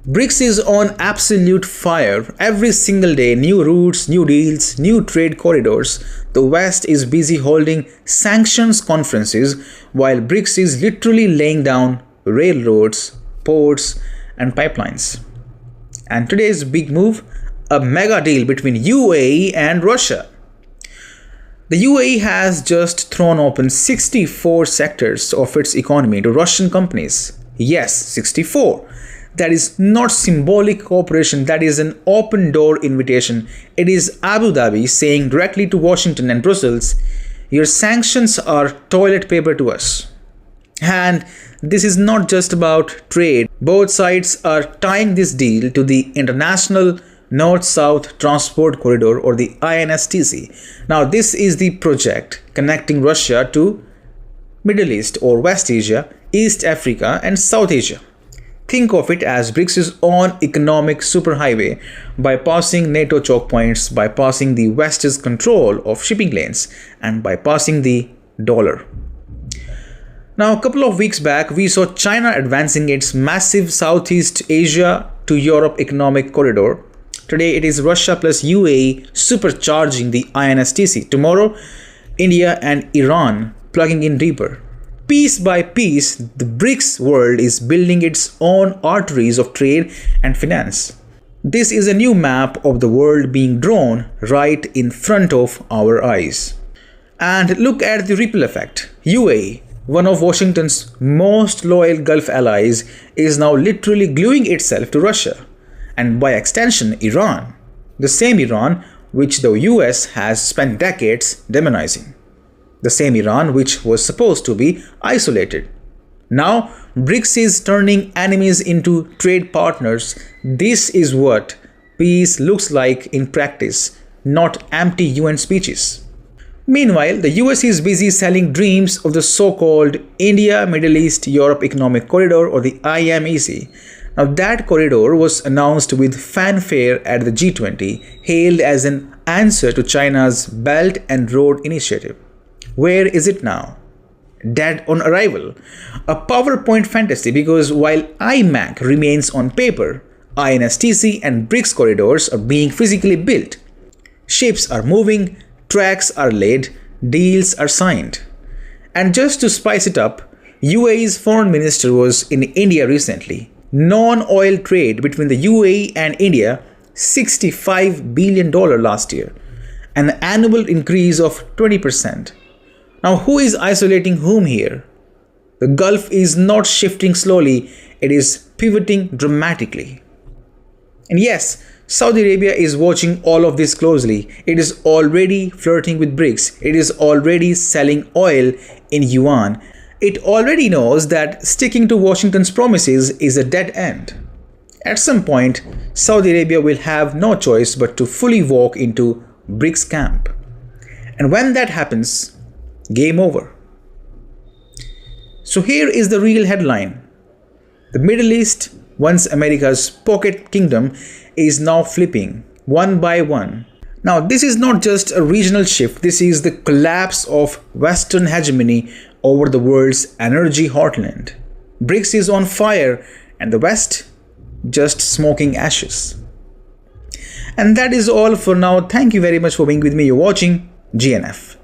BRICS is on absolute fire. Every single day, new routes, new deals, new trade corridors. The West is busy holding sanctions conferences while BRICS is literally laying down railroads, ports, and pipelines. And today's big move, a mega deal between UAE and Russia. The UAE has just thrown open 64 sectors of its economy to Russian companies. Yes, 64. That is not symbolic cooperation, that is an open door invitation. It is Abu Dhabi saying directly to Washington and Brussels, your sanctions are toilet paper to us. And this is not just about trade. Both sides are tying this deal to the International North-South Transport Corridor, or the INSTC. Now this is the project connecting Russia to Middle East or West Asia, East Africa and South Asia. Think of it as BRICS' own economic superhighway, bypassing NATO choke points, bypassing the West's control of shipping lanes, and bypassing the dollar. Now, a couple of weeks back, we saw China advancing its massive Southeast Asia to Europe economic corridor. Today, it is Russia plus UAE supercharging the INSTC. Tomorrow, India and Iran plugging in deeper. Piece by piece, the BRICS world is building its own arteries of trade and finance. This is a new map of the world being drawn right in front of our eyes. And look at the ripple effect. UAE, one of Washington's most loyal Gulf allies, is now literally gluing itself to Russia. And by extension, Iran, the same Iran which the US has spent decades demonizing. The same Iran which was supposed to be isolated. Now, BRICS is turning enemies into trade partners. This is what peace looks like in practice, not empty UN speeches. Meanwhile, the US is busy selling dreams of the so-called India, Middle East, Europe Economic Corridor, or the IMEC. Now, that corridor was announced with fanfare at the G20, hailed as an answer to China's Belt and Road Initiative. Where is it now? Dead on arrival. A PowerPoint fantasy, because while IMEC remains on paper, INSTC and BRICS corridors are being physically built. Ships are moving, tracks are laid, deals are signed. And just to spice it up, UAE's foreign minister was in India recently. Non-oil trade between the UAE and India, $65 billion last year, an annual increase of 20%. Now, who is isolating whom here? The Gulf is not shifting slowly, it is pivoting dramatically. And yes, Saudi Arabia is watching all of this closely. It is already flirting with BRICS. It is already selling oil in yuan. It already knows that sticking to Washington's promises is a dead end. At some point, Saudi Arabia will have no choice but to fully walk into BRICS camp. And when that happens, game over. So here is the real headline. The Middle East, once America's pocket kingdom, is now flipping one by one. Now, this is not just a regional shift. This is the collapse of Western hegemony over the world's energy heartland. BRICS is on fire and the West just smoking ashes. And that is all for now. Thank you very much for being with me. You're watching GNF.